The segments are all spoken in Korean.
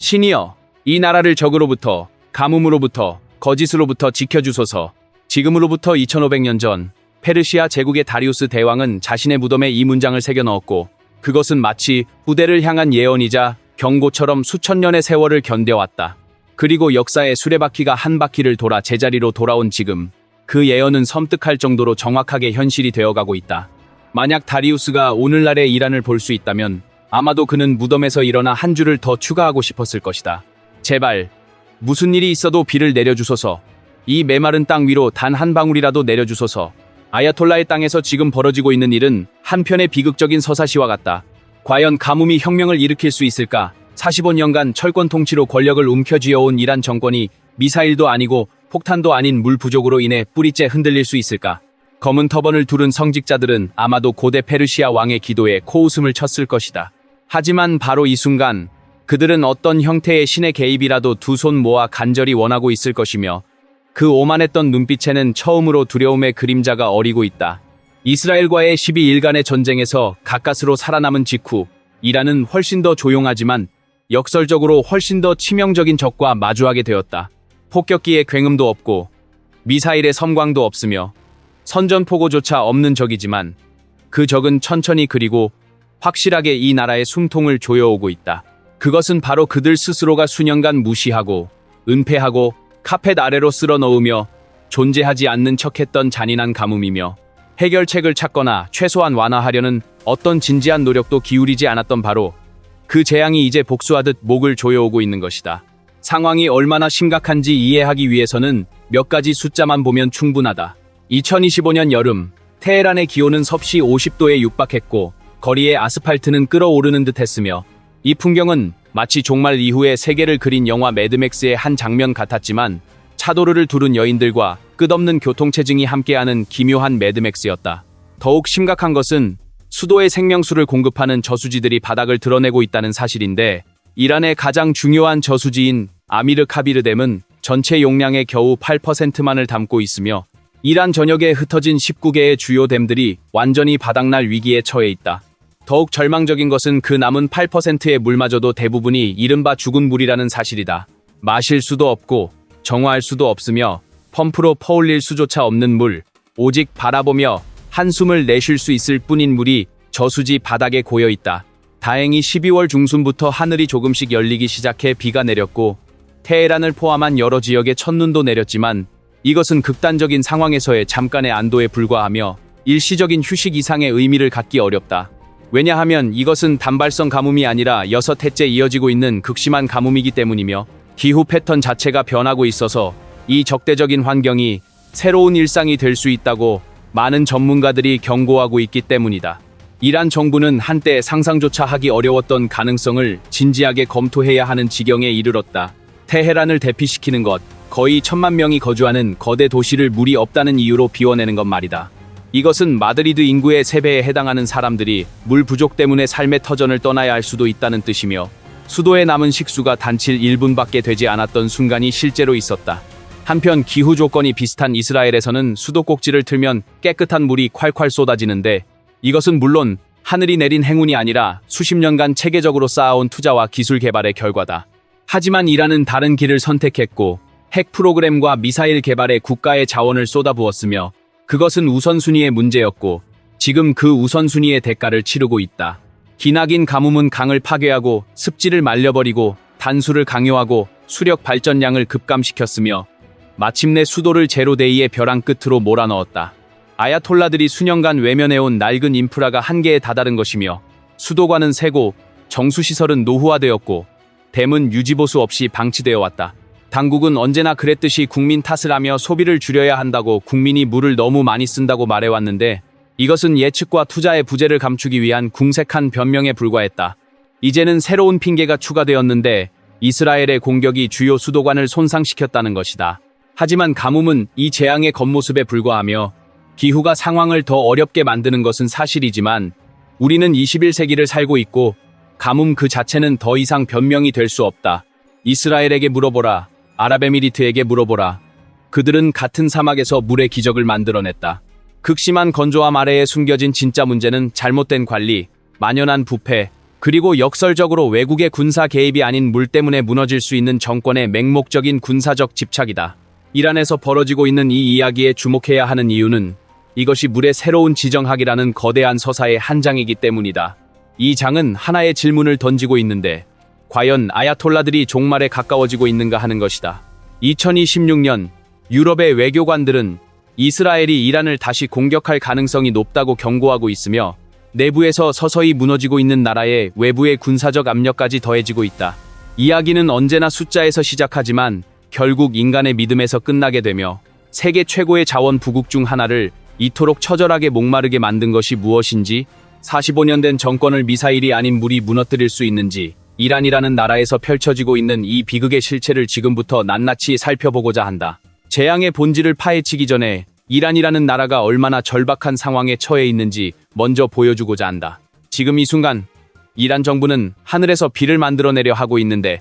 신이여, 이 나라를 적으로부터, 가뭄으로부터, 거짓으로부터 지켜주소서. 지금으로부터 2500년 전 페르시아 제국의 다리우스 대왕은 자신의 무덤에 이 문장을 새겨 넣었고, 그것은 마치 후대를 향한 예언이자 경고처럼 수천 년의 세월을 견뎌왔다. 그리고 역사의 수레바퀴가 한 바퀴를 돌아 제자리로 돌아온 지금, 그 예언은 섬뜩할 정도로 정확하게 현실이 되어가고 있다. 만약 다리우스가 오늘날의 이란을 볼 수 있다면 아마도 그는 무덤에서 일어나 한 줄을 더 추가하고 싶었을 것이다. 제발, 무슨 일이 있어도 비를 내려주소서. 이 메마른 땅 위로 단 한 방울이라도 내려주소서. 아야톨라의 땅에서 지금 벌어지고 있는 일은 한편의 비극적인 서사시와 같다. 과연 가뭄이 혁명을 일으킬 수 있을까? 45년간 철권 통치로 권력을 움켜쥐어온 이란 정권이 미사일도 아니고 폭탄도 아닌 물 부족으로 인해 뿌리째 흔들릴 수 있을까? 검은 터번을 두른 성직자들은 아마도 고대 페르시아 왕의 기도에 코웃음을 쳤을 것이다. 하지만 바로 이 순간 그들은 어떤 형태의 신의 개입이라도 두 손 모아 간절히 원하고 있을 것이며, 그 오만했던 눈빛에는 처음으로 두려움의 그림자가 어리고 있다. 이스라엘과의 12일간의 전쟁에서 가까스로 살아남은 직후 이란은 훨씬 더 조용하지만 역설적으로 훨씬 더 치명적인 적과 마주하게 되었다. 폭격기의 굉음도 없고 미사일의 섬광도 없으며 선전포고조차 없는 적이지만, 그 적은 천천히 그리고 확실하게 이 나라의 숨통을 조여오고 있다. 그것은 바로 그들 스스로가 수년간 무시하고 은폐하고 카펫 아래로 쓸어 넣으며 존재하지 않는 척했던 잔인한 가뭄이며, 해결책을 찾거나 최소한 완화하려는 어떤 진지한 노력도 기울이지 않았던 바로 그 재앙이 이제 복수하듯 목을 조여오고 있는 것이다. 상황이 얼마나 심각한지 이해하기 위해서는 몇 가지 숫자만 보면 충분하다. 2025년 여름, 테헤란의 기온은 섭씨 50도에 육박했고 거리의 아스팔트는 끓어오르는 듯 했으며, 이 풍경은 마치 종말 이후에 세계를 그린 영화 매드맥스의 한 장면 같았지만, 차도르를 두른 여인들과 끝없는 교통체증이 함께하는 기묘한 매드맥스였다. 더욱 심각한 것은 수도의 생명수를 공급하는 저수지들이 바닥을 드러내고 있다는 사실인데, 이란의 가장 중요한 저수지인 아미르 카비르댐은 전체 용량의 겨우 8%만을 담고 있으며, 이란 전역에 흩어진 19개의 주요 댐들이 완전히 바닥날 위기에 처해 있다. 더욱 절망적인 것은 그 남은 8%의 물마저도 대부분이 이른바 죽은 물이라는 사실이다. 마실 수도 없고 정화할 수도 없으며 펌프로 퍼올릴 수조차 없는 물, 오직 바라보며 한숨을 내쉴 수 있을 뿐인 물이 저수지 바닥에 고여 있다. 다행히 12월 중순부터 하늘이 조금씩 열리기 시작해 비가 내렸고 테헤란을 포함한 여러 지역에 첫눈도 내렸지만, 이것은 극단적인 상황에서의 잠깐의 안도에 불과하며 일시적인 휴식 이상의 의미를 갖기 어렵다. 왜냐하면 이것은 단발성 가뭄이 아니라 6해째 이어지고 있는 극심한 가뭄이기 때문이며, 기후 패턴 자체가 변하고 있어서 이 적대적인 환경이 새로운 일상이 될 수 있다고 많은 전문가들이 경고하고 있기 때문이다. 이란 정부는 한때 상상조차 하기 어려웠던 가능성을 진지하게 검토해야 하는 지경에 이르렀다. 테헤란을 대피시키는 것, 거의 1000만 명이 거주하는 거대 도시를 물이 없다는 이유로 비워내는 것 말이다. 이것은 마드리드 인구의 3배에 해당하는 사람들이 물 부족 때문에 삶의 터전을 떠나야 할 수도 있다는 뜻이며, 수도에 남은 식수가 단칠 1분밖에 되지 않았던 순간이 실제로 있었다. 한편 기후 조건이 비슷한 이스라엘에서는 수도 꼭지를 틀면 깨끗한 물이 콸콸 쏟아지는데, 이것은 물론 하늘이 내린 행운이 아니라 수십 년간 체계적으로 쌓아온 투자와 기술 개발의 결과다. 하지만 이란은 다른 길을 선택했고 핵 프로그램과 미사일 개발에 국가의 자원을 쏟아부었으며, 그것은 우선순위의 문제였고 지금 그 우선순위의 대가를 치르고 있다. 기나긴 가뭄은 강을 파괴하고 습지를 말려버리고 단수를 강요하고 수력 발전량을 급감시켰으며, 마침내 수도를 제로데이의 벼랑 끝으로 몰아넣었다. 아야톨라들이 수년간 외면해온 낡은 인프라가 한계에 다다른 것이며, 수도관은 새고 정수시설은 노후화되었고 댐은 유지보수 없이 방치되어 왔다. 당국은 언제나 그랬듯이 국민 탓을 하며 소비를 줄여야 한다고 국민이 물을 너무 많이 쓴다고 말해왔는데, 이것은 예측과 투자의 부재를 감추기 위한 궁색한 변명에 불과했다. 이제는 새로운 핑계가 추가되었는데, 이스라엘의 공격이 주요 수도관을 손상시켰다는 것이다. 하지만 가뭄은 이 재앙의 겉모습에 불과하며 기후가 상황을 더 어렵게 만드는 것은 사실이지만, 우리는 21세기를 살고 있고 가뭄 그 자체는 더 이상 변명이 될 수 없다. 이스라엘에게 물어보라. 아랍에미리트에게 물어보라. 그들은 같은 사막에서 물의 기적을 만들어냈다. 극심한 건조함 아래에 숨겨진 진짜 문제는 잘못된 관리, 만연한 부패, 그리고 역설적으로 외국의 군사 개입이 아닌 물 때문에 무너질 수 있는 정권의 맹목적인 군사적 집착이다. 이란에서 벌어지고 있는 이 이야기에 주목해야 하는 이유는 이것이 물의 새로운 지정학이라는 거대한 서사의 한 장이기 때문이다. 이 장은 하나의 질문을 던지고 있는데 과연 아야톨라들이 종말에 가까워지고 있는가 하는 것이다. 2026년 유럽의 외교관들은 이스라엘이 이란을 다시 공격할 가능성이 높다고 경고하고 있으며 내부에서 서서히 무너지고 있는 나라의 외부의 군사적 압력까지 더해지고 있다. 이야기는 언제나 숫자에서 시작하지만 결국 인간의 믿음에서 끝나게 되며 세계 최고의 자원 부국 중 하나를 이토록 처절하게 목마르게 만든 것이 무엇인지, 45년 된 정권을 미사일이 아닌 물이 무너뜨릴 수 있는지, 이란이라는 나라에서 펼쳐지고 있는 이 비극의 실체를 지금부터 낱낱이 살펴보고자 한다. 재앙의 본질을 파헤치기 전에 이란이라는 나라가 얼마나 절박한 상황에 처해 있는지 먼저 보여주고자 한다. 지금 이 순간 이란 정부는 하늘에서 비를 만들어내려 하고 있는데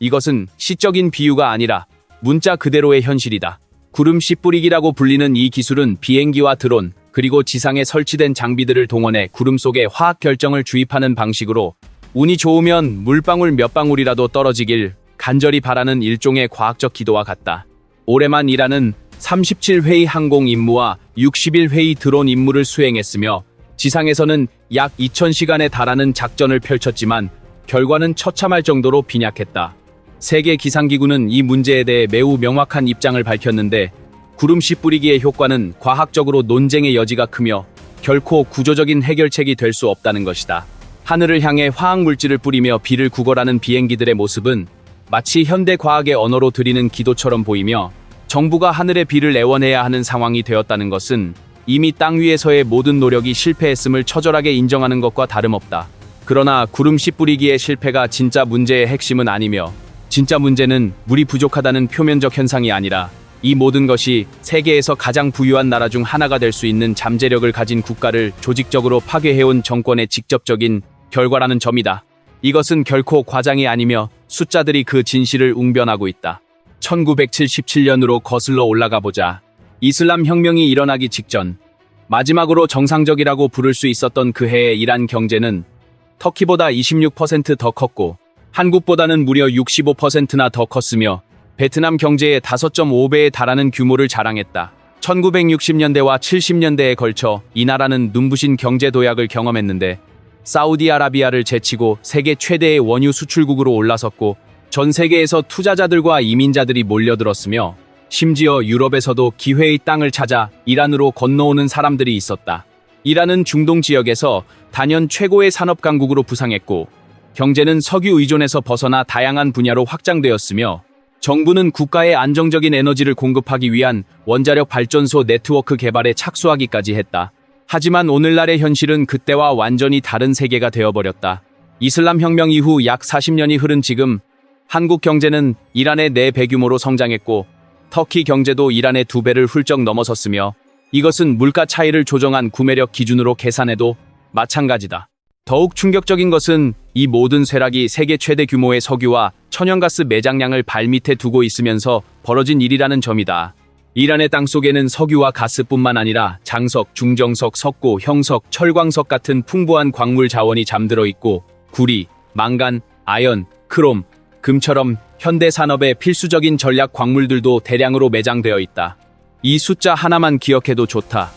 이것은 시적인 비유가 아니라 문자 그대로의 현실이다. 구름 씨 뿌리기라고 불리는 이 기술은 비행기와 드론 그리고 지상에 설치된 장비들을 동원해 구름 속에 화학 결정을 주입하는 방식으로 운이 좋으면 물방울 몇 방울이라도 떨어지길 간절히 바라는 일종의 과학적 기도와 같다. 올해만 이란은 37회의 항공 임무와 61회의 드론 임무를 수행했으며 지상에서는 약 2000시간에 달하는 작전을 펼쳤지만 결과는 처참할 정도로 빈약했다. 세계 기상기구는 이 문제에 대해 매우 명확한 입장을 밝혔는데 구름씨 뿌리기의 효과는 과학적으로 논쟁의 여지가 크며 결코 구조적인 해결책이 될 수 없다는 것이다. 하늘을 향해 화학물질을 뿌리며 비를 구걸하는 비행기들의 모습은 마치 현대 과학의 언어로 드리는 기도처럼 보이며 정부가 하늘의 비를 애원해야 하는 상황이 되었다는 것은 이미 땅 위에서의 모든 노력이 실패했음을 처절하게 인정하는 것과 다름없다. 그러나 구름 씨 뿌리기의 실패가 진짜 문제의 핵심은 아니며 진짜 문제는 물이 부족하다는 표면적 현상이 아니라 이 모든 것이 세계에서 가장 부유한 나라 중 하나가 될 수 있는 잠재력을 가진 국가를 조직적으로 파괴해온 정권의 직접적인 결과라는 점이다. 이것은 결코 과장이 아니며 숫자들이 그 진실을 웅변하고 있다. 1977년으로 거슬러 올라가 보자. 이슬람 혁명이 일어나기 직전 마지막으로 정상적이라고 부를 수 있었던 그 해의 이란 경제는 터키보다 26% 더 컸고 한국보다는 무려 65%나 더 컸으며 베트남 경제의 5.5배에 달하는 규모를 자랑했다. 1960년대와 70년대에 걸쳐 이 나라는 눈부신 경제 도약을 경험했는데 사우디아라비아를 제치고 세계 최대의 원유 수출국으로 올라섰고 전 세계에서 투자자들과 이민자들이 몰려들었으며 심지어 유럽에서도 기회의 땅을 찾아 이란으로 건너오는 사람들이 있었다. 이란은 중동 지역에서 단연 최고의 산업 강국으로 부상했고 경제는 석유 의존에서 벗어나 다양한 분야로 확장되었으며 정부는 국가의 안정적인 에너지를 공급하기 위한 원자력 발전소 네트워크 개발에 착수하기까지 했다. 하지만 오늘날의 현실은 그때와 완전히 다른 세계가 되어버렸다. 이슬람 혁명 이후 약 40년이 흐른 지금 한국 경제는 이란의 4배 규모로 성장했고 터키 경제도 이란의 2배를 훌쩍 넘어섰으며 이것은 물가 차이를 조정한 구매력 기준으로 계산해도 마찬가지다. 더욱 충격적인 것은 이 모든 쇠락이 세계 최대 규모의 석유와 천연가스 매장량을 발밑에 두고 있으면서 벌어진 일이라는 점이다. 이란의 땅속에는 석유와 가스뿐만 아니라 장석, 중정석, 석고, 형석, 철광석 같은 풍부한 광물 자원이 잠들어 있고 구리, 망간, 아연, 크롬, 금처럼 현대 산업의 필수적인 전략 광물들도 대량으로 매장되어 있다. 이 숫자 하나만 기억해도 좋다.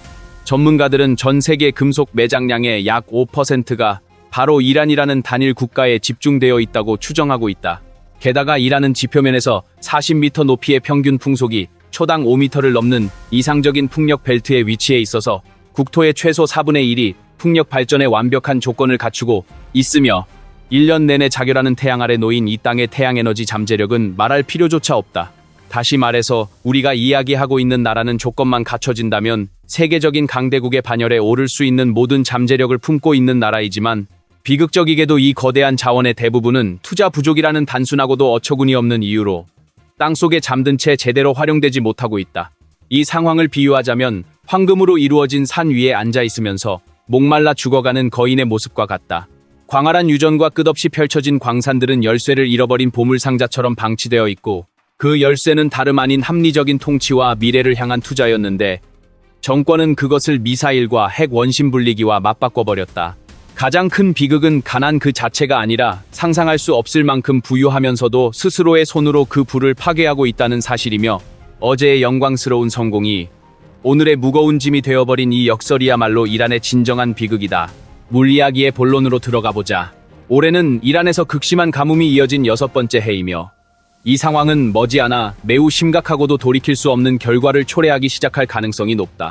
전문가들은 전 세계 금속 매장량의 약 5%가 바로 이란이라는 단일 국가에 집중되어 있다고 추정하고 있다. 게다가 이란은 지표면에서 40m 높이의 평균 풍속이 초당 5m를 넘는 이상적인 풍력 벨트에 위치해 있어서 국토의 최소 4분의 1이 풍력 발전에 완벽한 조건을 갖추고 있으며 1년 내내 자결하는 태양 아래 놓인 이 땅의 태양에너지 잠재력은 말할 필요조차 없다. 다시 말해서 우리가 이야기하고 있는 나라는 조건만 갖춰진다면 세계적인 강대국의 반열에 오를 수 있는 모든 잠재력을 품고 있는 나라이지만 비극적이게도 이 거대한 자원의 대부분은 투자 부족이라는 단순하고도 어처구니 없는 이유로 땅속에 잠든 채 제대로 활용되지 못하고 있다. 이 상황을 비유하자면 황금으로 이루어진 산 위에 앉아 있으면서 목말라 죽어가는 거인의 모습과 같다. 광활한 유전과 끝없이 펼쳐진 광산들은 열쇠를 잃어버린 보물상자처럼 방치되어 있고 그 열쇠는 다름 아닌 합리적인 통치와 미래를 향한 투자였는데 정권은 그것을 미사일과 핵 원심 분리기와 맞바꿔버렸다. 가장 큰 비극은 가난 그 자체가 아니라 상상할 수 없을 만큼 부유하면서도 스스로의 손으로 그 부를 파괴하고 있다는 사실이며, 어제의 영광스러운 성공이 오늘의 무거운 짐이 되어버린 이 역설이야말로 이란의 진정한 비극이다. 물 이야기의 본론으로 들어가 보자. 올해는 이란에서 극심한 가뭄이 이어진 6번째 해이며, 이 상황은 머지않아 매우 심각하고도 돌이킬 수 없는 결과를 초래하기 시작할 가능성이 높다.